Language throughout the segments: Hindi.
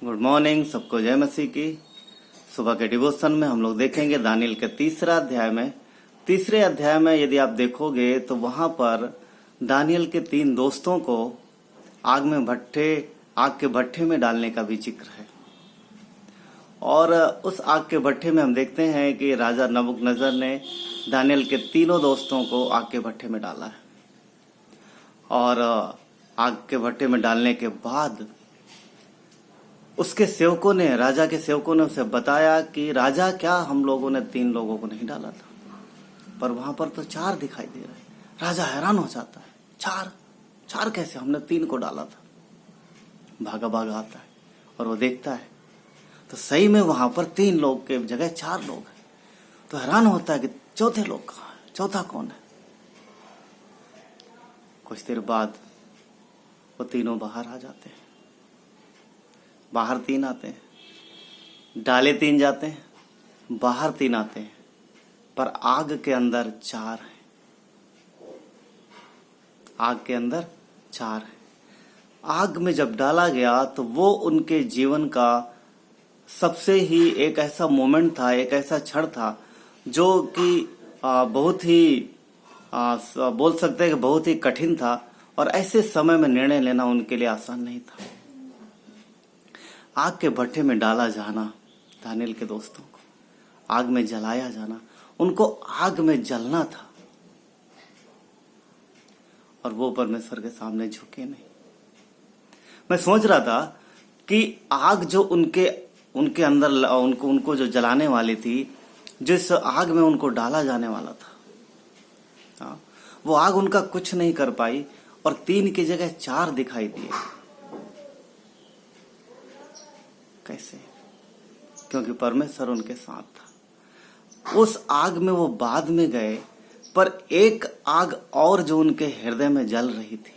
गुड मॉर्निंग, सबको जय मसीह की। सुबह के डिवोशन में हम लोग देखेंगे दानिएल के तीसरे अध्याय में यदि आप देखोगे तो वहां पर दानिएल के 3 दोस्तों को आग के भट्ठे में डालने का भी जिक्र है। और उस आग के भट्ठे में हम देखते हैं कि राजा नबूकदनेस्सर ने दानिएल के तीनों दोस्तों को आग के भट्ठे में डाला है। और आग के भट्ठे में डालने के बाद उसके सेवकों ने, राजा के सेवकों ने उसे बताया कि राजा, क्या हम लोगों ने 3 लोगों को नहीं डाला था, पर वहां पर तो 4 दिखाई दे रहे। राजा हैरान हो जाता है, 4 कैसे, हमने 3 को डाला था। भागा भागा आता है और वो देखता है तो सही में वहां पर 3 लोग के जगह 4 लोग हैं। तो हैरान होता है कि चौथे लोग कहाँ है, चौथा कौन है। कुछ देर बाद वो तीनों बाहर आ जाते हैं। बाहर 3 आते हैं, डाले 3 जाते हैं, बाहर 3 आते हैं, पर आग के अंदर 4 हैं। आग के अंदर 4 हैं। आग में जब डाला गया तो वो उनके जीवन का सबसे ही एक ऐसा मोमेंट था, एक ऐसा क्षण था जो कि बहुत ही बोल सकते हैं कि बहुत ही कठिन था। और ऐसे समय में निर्णय लेना उनके लिए आसान नहीं था। आग के भट्ठे में डाला जाना, दानिएल के दोस्तों को आग में जलाया जाना, उनको आग में जलना था और वो परमेश्वर के सामने झुके नहीं। मैं सोच रहा था कि आग जो उनके अंदर उनको जो जलाने वाली थी, जिस आग में उनको डाला जाने वाला था, वो आग उनका कुछ नहीं कर पाई और 3 की जगह 4 दिखाई दिए। कैसे? क्योंकि परमेश्वर उनके साथ था। उस आग में वो बाद में गए, पर एक आग और जो उनके हृदय में जल रही थी,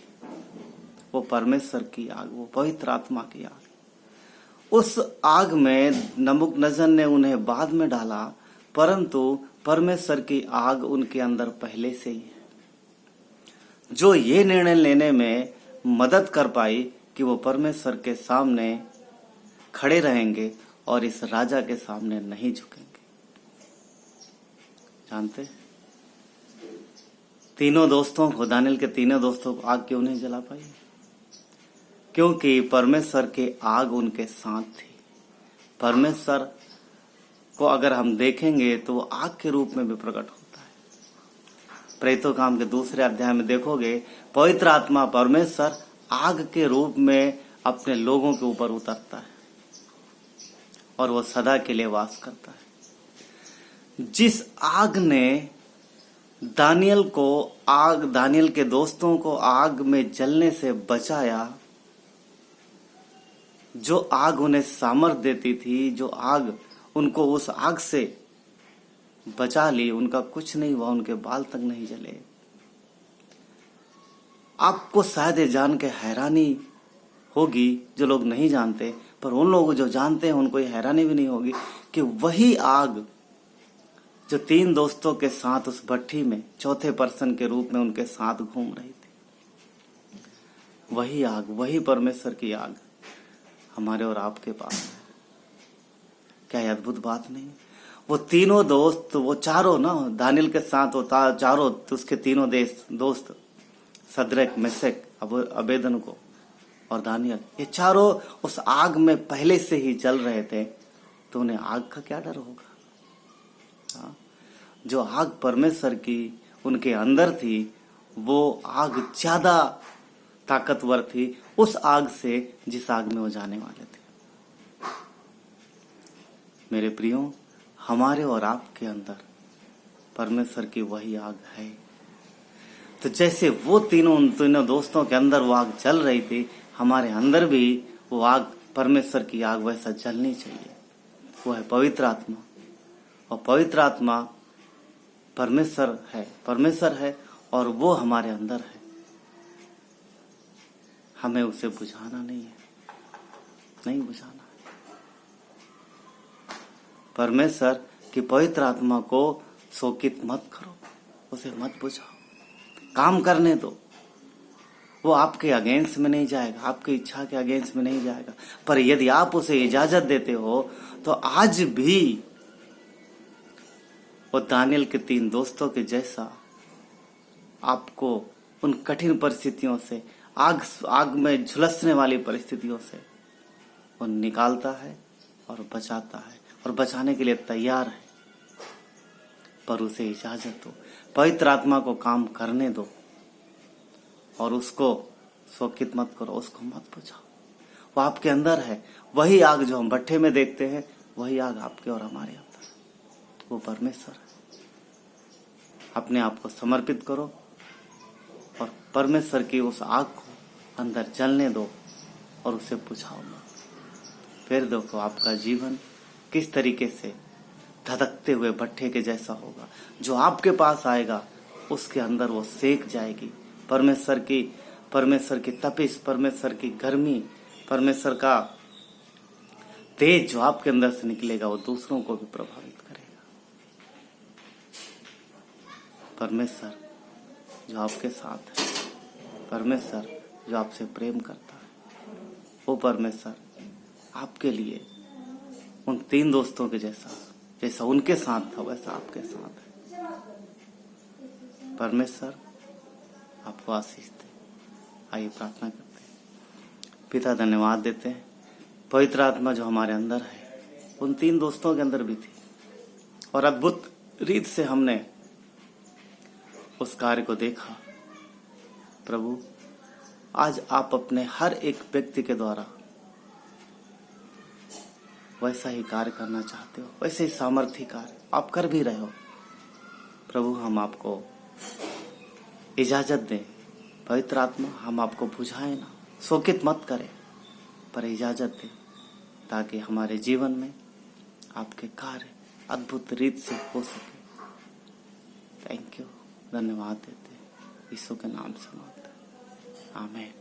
वो परमेश्वर की आग, वो पवित्र आत्मा की आग। उस आग में नबूकदनेस्सर ने उन्हें बाद में डाला, परंतु परमेश्वर की आग उनके अंदर पहले से ही है, जो ये निर्णय लेने में मदद कर पाई कि वो परमेश्वर के सामने खड़े रहेंगे और इस राजा के सामने नहीं झुकेंगे। जानते, तीनों दोस्तों को, दानिएल के तीनों दोस्तों को आग क्यों नहीं जला पाई? क्योंकि परमेश्वर की आग उनके साथ थी। परमेश्वर को अगर हम देखेंगे तो वो आग के रूप में भी प्रकट होता है। प्रेरितों के काम के 2 अध्याय में देखोगे, पवित्र आत्मा परमेश्वर आग के रूप में अपने लोगों के ऊपर उतरता है और वो सदा के लिए वास करता है। जिस आग ने दानिएल के दोस्तों को आग में जलने से बचाया, जो आग उन्हें सामर्थ्य देती थी, जो आग उनको उस आग से बचा ली, उनका कुछ नहीं हुआ, उनके बाल तक नहीं जले। आपको शायद ये जान के हैरानी होगी, जो लोग नहीं जानते, पर उन लोगों जो जानते हैं उनको ये हैरानी भी नहीं होगी कि वही आग जो 3 दोस्तों के साथ उस भट्ठी में चौथे पर्सन के रूप में उनके साथ घूम रही थी, वही आग, वही परमेश्वर की आग हमारे और आपके पास है। क्या ये अद्भुत बात नहीं? वो तीनों दोस्त, वो चारों ना, दानिएल के साथ वो चारों, उसके तीनों दोस्त शद्रक, मेशक, अबेदनगो और दानिएल, ये चारों उस आग में पहले से ही जल रहे थे, तो उन्हें आग का क्या डर होगा? जो आग परमेश्वर की उनके अंदर थी, वो आग ज्यादा ताकतवर थी उस आग से जिस आग में वो जाने वाले थे। मेरे प्रियो, हमारे और आपके अंदर परमेश्वर की वही आग है। तो जैसे वो तीनों दोस्तों के अंदर वो आग जल रही थी, हमारे अंदर भी वो आग, परमेश्वर की आग वैसा जलनी चाहिए। वो है पवित्र आत्मा, और पवित्र आत्मा परमेश्वर है और वो हमारे अंदर है। हमें उसे बुझाना नहीं बुझाना। परमेश्वर की पवित्र आत्मा को शोकित मत करो, उसे मत बुझाओ, काम करने दो। वो आपके अगेंस्ट में नहीं जाएगा, आपकी इच्छा के अगेंस्ट में नहीं जाएगा। पर यदि आप उसे इजाजत देते हो तो आज भी वो दानियल के 3 दोस्तों के जैसा आपको उन कठिन परिस्थितियों से, आग में झुलसने वाली परिस्थितियों से वो निकालता है और बचाता है और बचाने के लिए तैयार है। पर उसे इजाजत दो, पवित्र आत्मा को काम करने दो और उसको शोकित मत करो, उसको मत बुझाओ। वो आपके अंदर है। वही आग जो हम भट्ठे में देखते हैं, वही आग आपके और हमारे अंदर है। वो परमेश्वर है। अपने आप को समर्पित करो और परमेश्वर की उस आग को अंदर जलने दो और उसे बुझाओ मत। फिर देखो आपका जीवन किस तरीके से धधकते हुए भट्ठे के जैसा होगा। जो आपके पास आएगा उसके अंदर वो सेक जाएगी। परमेश्वर की तपिश, परमेश्वर की गर्मी, परमेश्वर का तेज जो आपके अंदर से निकलेगा वो दूसरों को भी प्रभावित करेगा। परमेश्वर जो आपके साथ है, परमेश्वर जो आपसे प्रेम करता है, वो परमेश्वर आपके लिए उन 3 दोस्तों के जैसा उनके साथ था वैसा आपके साथ है। परमेश्वर आपको आशीष दे। आइए प्रार्थना करते हैं। पिता धन्यवाद देते हैं, पवित्र आत्मा जो हमारे अंदर है उन 3 दोस्तों के अंदर भी थी और अद्भुत रीत से हमने उस कार्य को देखा। प्रभु आज आप अपने हर एक व्यक्ति के द्वारा वैसा ही कार्य करना चाहते हो, वैसे ही सामर्थ्य कार्य आप कर भी रहे हो। प्रभु हम आपको इजाजत दें, पवित्र आत्मा हम आपको बुझाए ना, शोकित मत करें, पर इजाजत दें ताकि हमारे जीवन में आपके कार्य अद्भुत रीत से हो सके। थैंक यू, धन्यवाद देते हैं। यीशु के नाम से मांगते हैं, आमीन।